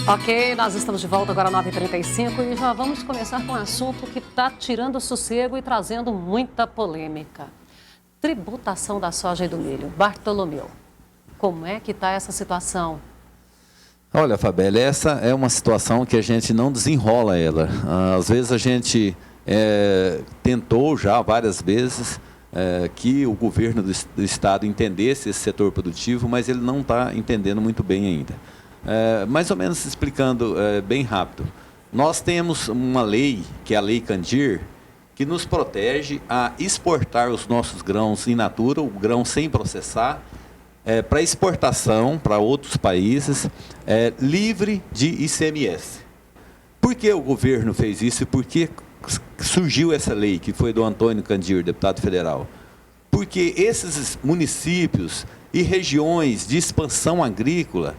Ok, nós estamos de volta agora às 9h35 e já vamos começar com um assunto que está tirando sossego e trazendo muita polêmica. Tributação da soja e do milho. Bartolomeu, como é que está essa situação? Olha, Fabélia, essa é uma situação que a gente não desenrola ela. Às vezes a gente tentou já várias vezes que o governo do Estado entendesse esse setor produtivo, mas ele não está entendendo muito bem ainda. Mais ou menos explicando bem rápido, nós temos uma lei, que é a Lei Candir, que nos protege a exportar os nossos grãos in natura, o grão sem processar, para exportação para outros países, livre de ICMS. Por que o governo fez isso e por que surgiu essa lei, que foi do Antônio Candir, deputado federal? Porque esses municípios e regiões de expansão agrícola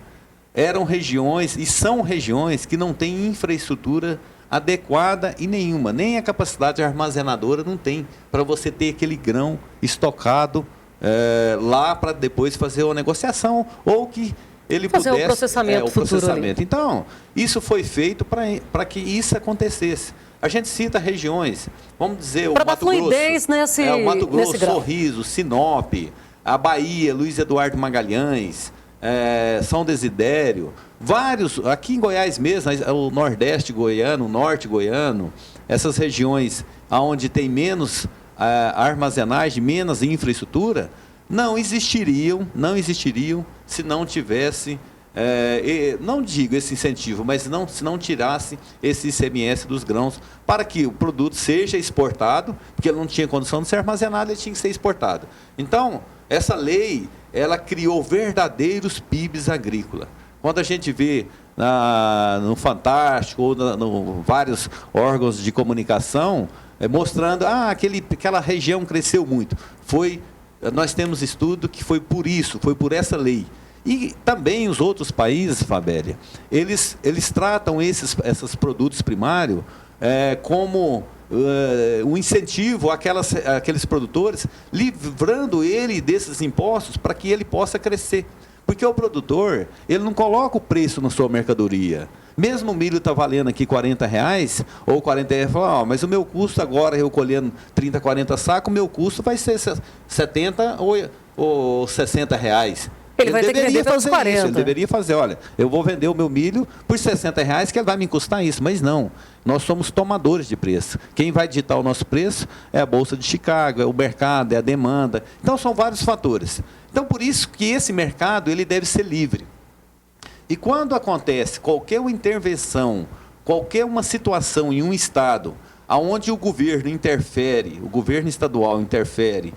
eram regiões e são regiões que não têm infraestrutura adequada e nenhuma, nem a capacidade armazenadora não tem para você ter aquele grão estocado lá para depois fazer uma negociação ou que ele fazer pudesse... o processamento futuro ali. Então, isso foi feito para que isso acontecesse. A gente cita regiões, vamos dizer, o Mato Grosso, o Mato Grosso, Sorriso, Sinop, a Bahia, Luiz Eduardo Magalhães, São Desidério, vários, aqui em Goiás mesmo, o Nordeste goiano, o Norte goiano, essas regiões onde tem menos armazenagem, menos infraestrutura, não existiriam se não tivesse, não digo esse incentivo, mas se não tirasse esse ICMS dos grãos para que o produto seja exportado, porque ele não tinha condição de ser armazenado, ele tinha que ser exportado. Então, essa lei, ela criou verdadeiros PIBs agrícolas. Quando a gente vê no Fantástico ou no vários órgãos de comunicação, mostrando aquela região cresceu muito. Nós temos estudo que foi por isso, foi por essa lei. E também os outros países, Fabélia, eles tratam esses produtos primários como um incentivo àqueles produtores, livrando ele desses impostos para que ele possa crescer. Porque o produtor, ele não coloca o preço na sua mercadoria. Mesmo o milho está valendo aqui R$40 ou R$40, fala, mas o meu custo agora, eu colhendo 30, 40 sacos, o meu custo vai ser 70 ou 60 reais. Ele vai ter que vender pelos 40. Isso, ele deveria fazer, olha, eu vou vender o meu milho por R$60, que ele vai me custar isso. Mas não, nós somos tomadores de preço. Quem vai ditar o nosso preço é a Bolsa de Chicago, é o mercado, é a demanda. Então, são vários fatores. Então, por isso que esse mercado ele deve ser livre. E quando acontece qualquer uma intervenção, qualquer uma situação em um estado, onde o governo interfere, o governo estadual interfere,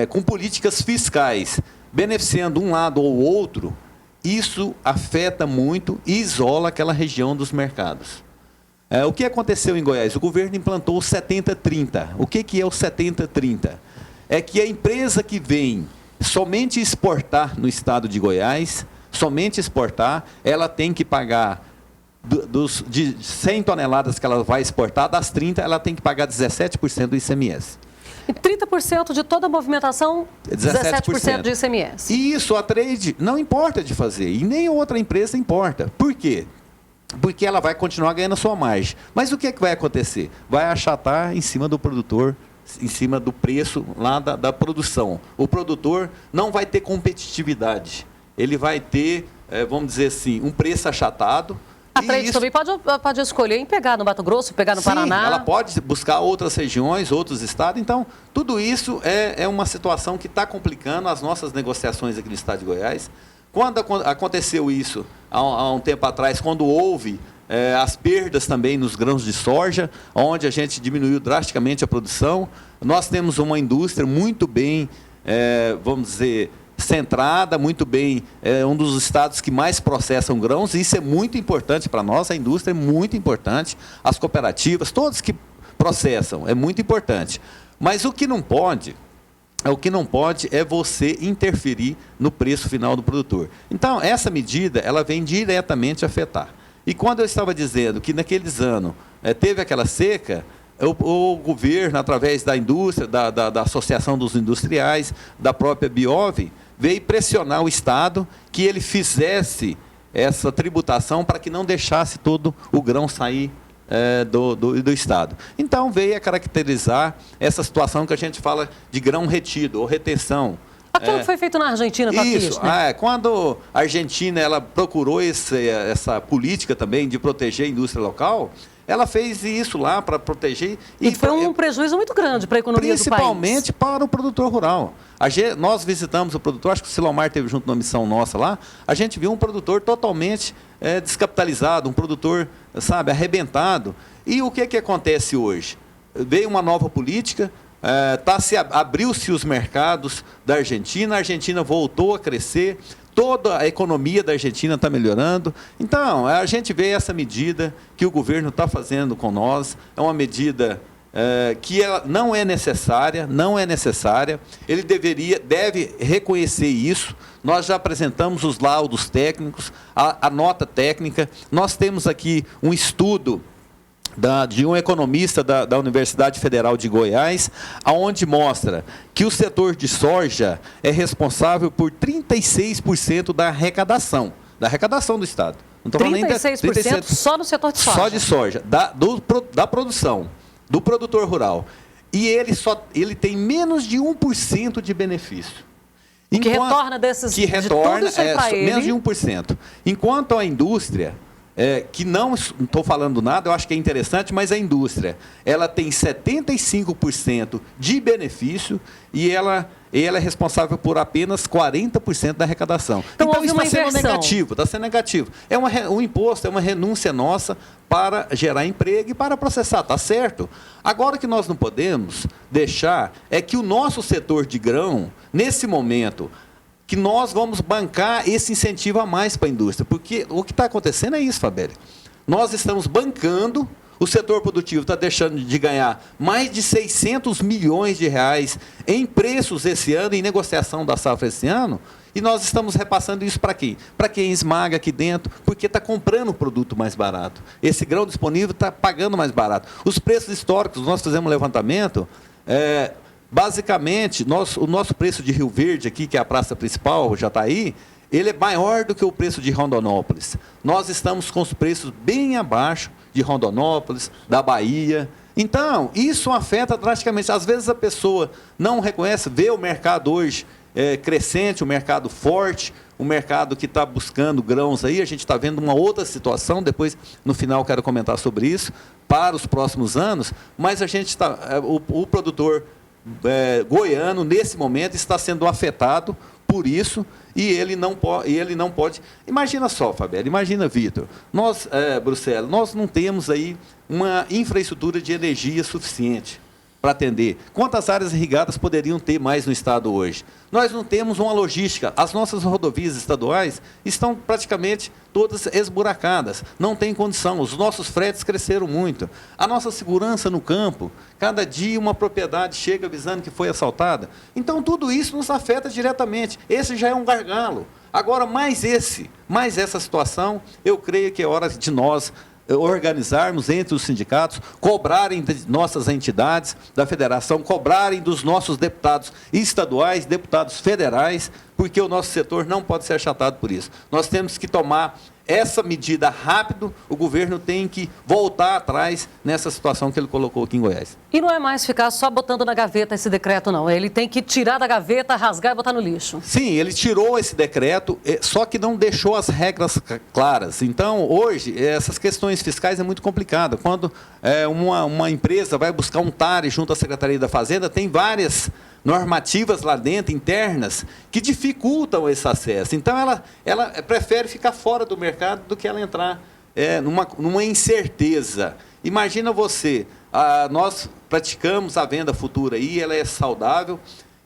com políticas fiscais, beneficiando um lado ou outro, isso afeta muito e isola aquela região dos mercados. O que aconteceu em Goiás? O governo implantou o 70-30. O que é o 70-30? É que a empresa que vem somente exportar no estado de Goiás, somente exportar, ela tem que pagar, de 100 toneladas que ela vai exportar, das 30, ela tem que pagar 17% do ICMS. E 30% de toda a movimentação, 17% de ICMS. E isso a trade não importa de fazer, e nem outra empresa importa. Por quê? Porque ela vai continuar ganhando a sua margem. Mas o que vai acontecer? Vai achatar em cima do produtor, em cima do preço lá da produção. O produtor não vai ter competitividade. Ele vai ter, vamos dizer assim, um preço achatado. A trade também pode escolher em pegar no Mato Grosso, pegar no Paraná. Ela pode buscar outras regiões, outros estados. Então, tudo isso é uma situação que está complicando as nossas negociações aqui no estado de Goiás. Quando aconteceu isso, há um tempo atrás, quando houve as perdas também nos grãos de soja, onde a gente diminuiu drasticamente a produção, nós temos uma indústria muito bem, vamos dizer, centrada, muito bem, um dos estados que mais processam grãos, e isso é muito importante para nós, a indústria é muito importante, as cooperativas, todos que processam, é muito importante. Mas o que não pode é você interferir no preço final do produtor. Então, essa medida, ela vem diretamente afetar. E quando eu estava dizendo que naqueles anos teve aquela seca, o governo, através da indústria, da Associação dos Industriais, da própria Biov, veio pressionar o Estado que ele fizesse essa tributação para que não deixasse todo o grão sair do Estado. Então, veio a caracterizar essa situação que a gente fala de grão retido ou retenção. Aquilo que foi feito na Argentina com a Isso, né? Quando a Argentina ela procurou essa política também de proteger a indústria local, ela fez isso lá para proteger. E foi um prejuízo muito grande para a economia do país. Principalmente para o produtor rural. Nós visitamos o produtor, acho que o Silomar teve junto numa missão nossa lá, a gente viu um produtor totalmente descapitalizado, um produtor, sabe, arrebentado. E o que acontece hoje? Veio uma nova política, abriu-se os mercados da Argentina, a Argentina voltou a crescer, toda a economia da Argentina está melhorando. Então, a gente vê essa medida que o governo está fazendo com nós, é uma medida que ela não é necessária, ele deve reconhecer isso. Nós já apresentamos os laudos técnicos, a nota técnica, nós temos aqui um estudo de um economista da Universidade Federal de Goiás, onde mostra que o setor de soja é responsável por 36% da arrecadação do Estado. Não 36% só no setor de soja? Só de soja, da produção, do produtor rural. E ele tem menos de 1% de benefício. Que retorna desses... Que retorna menos de 1%. Enquanto a indústria... que não estou falando nada, eu acho que é interessante, mas a indústria, ela tem 75% de benefício e ela é responsável por apenas 40% da arrecadação. Então isso está sendo negativo, O imposto é uma renúncia nossa para gerar emprego e para processar, está certo. Agora, o que nós não podemos deixar é que o nosso setor de grão, nesse momento, que nós vamos bancar esse incentivo a mais para a indústria. Porque o que está acontecendo é isso, Fabélia. Nós estamos bancando, o setor produtivo está deixando de ganhar mais de 600 milhões de reais em preços esse ano, em negociação da safra esse ano, e nós estamos repassando isso para quem? Para quem esmaga aqui dentro, porque está comprando o produto mais barato. Esse grão disponível está pagando mais barato. Os preços históricos, nós fizemos um levantamento... Basicamente, o nosso preço de Rio Verde, aqui, que é a praça principal, já está aí, ele é maior do que o preço de Rondonópolis. Nós estamos com os preços bem abaixo de Rondonópolis, da Bahia. Então, isso afeta drasticamente. Às vezes a pessoa não reconhece, vê o mercado hoje crescente, o mercado forte, o mercado que está buscando grãos aí. A gente está vendo uma outra situação, depois, no final, quero comentar sobre isso, para os próximos anos, mas a gente está, o produtor... goiano, nesse momento, está sendo afetado por isso e ele não pode... Imagina só, Fabélia, imagina, Vitor, nós, Bruxelas, nós não temos aí uma infraestrutura de energia suficiente para atender. Quantas áreas irrigadas poderiam ter mais no Estado hoje? Nós não temos uma logística. As nossas rodovias estaduais estão praticamente todas esburacadas. Não tem condição. Os nossos fretes cresceram muito. A nossa segurança no campo, cada dia uma propriedade chega avisando que foi assaltada. Então, tudo isso nos afeta diretamente. Esse já é um gargalo. Agora, mais essa situação, eu creio que é hora de nós organizarmos entre os sindicatos, cobrarem de nossas entidades da federação, cobrarem dos nossos deputados estaduais, deputados federais, porque o nosso setor não pode ser achatado por isso. Nós temos que tomar essa medida rápido, o governo tem que voltar atrás nessa situação que ele colocou aqui em Goiás. E não é mais ficar só botando na gaveta esse decreto, não. Ele tem que tirar da gaveta, rasgar e botar no lixo. Sim, ele tirou esse decreto, só que não deixou as regras claras. Então, hoje, essas questões fiscais é muito complicado. Quando uma empresa vai buscar um TARE junto à Secretaria da Fazenda, tem várias normativas lá dentro, internas, que dificultam esse acesso. Então, ela prefere ficar fora do mercado do que ela entrar numa incerteza. Imagina você, nós praticamos a venda futura aí, ela é saudável,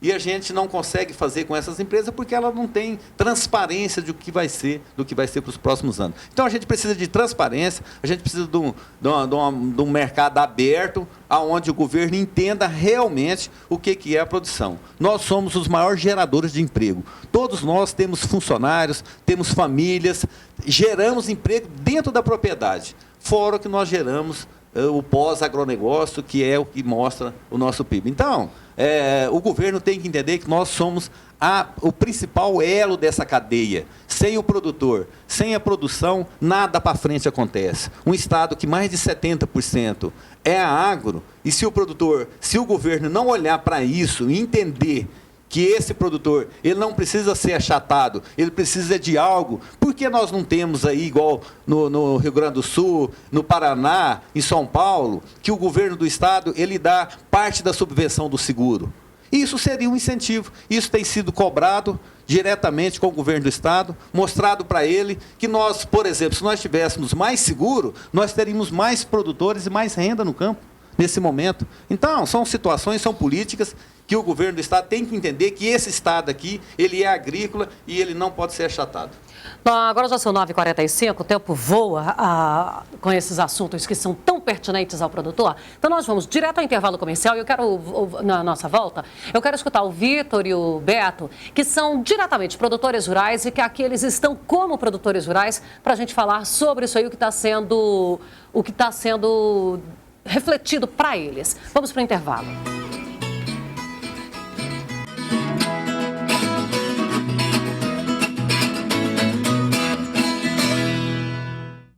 e a gente não consegue fazer com essas empresas porque ela não tem transparência do que vai ser para os próximos anos. Então, a gente precisa de transparência, a gente precisa de um mercado aberto, onde o governo entenda realmente o que é a produção. Nós somos os maiores geradores de emprego. Todos nós temos funcionários, temos famílias, geramos emprego dentro da propriedade, fora o que nós geramos o pós-agronegócio, que é o que mostra o nosso PIB. Então, o governo tem que entender que nós somos o principal elo dessa cadeia. Sem o produtor, sem a produção, nada para frente acontece. Um estado que mais de 70% é a agro, e se o produtor, se o governo não olhar para isso e entender que esse produtor, ele não precisa ser achatado, ele precisa de algo. Por que nós não temos aí, igual no Rio Grande do Sul, no Paraná, em São Paulo, que o governo do estado, ele dá parte da subvenção do seguro? Isso seria um incentivo. Isso tem sido cobrado diretamente com o governo do estado, mostrado para ele que nós, por exemplo, se nós estivéssemos mais seguros, nós teríamos mais produtores e mais renda no campo nesse momento. Então, são situações, são políticas que o governo do estado tem que entender que esse estado aqui, ele é agrícola e ele não pode ser achatado. Bom, agora já são 9h45, o tempo voa com esses assuntos que são tão pertinentes ao produtor. Então nós vamos direto ao intervalo comercial e eu quero, na nossa volta, eu quero escutar o Vitor e o Beto, que são diretamente produtores rurais e que aqui eles estão como produtores rurais, para a gente falar sobre isso aí, o que está sendo refletido para eles. Vamos para o intervalo.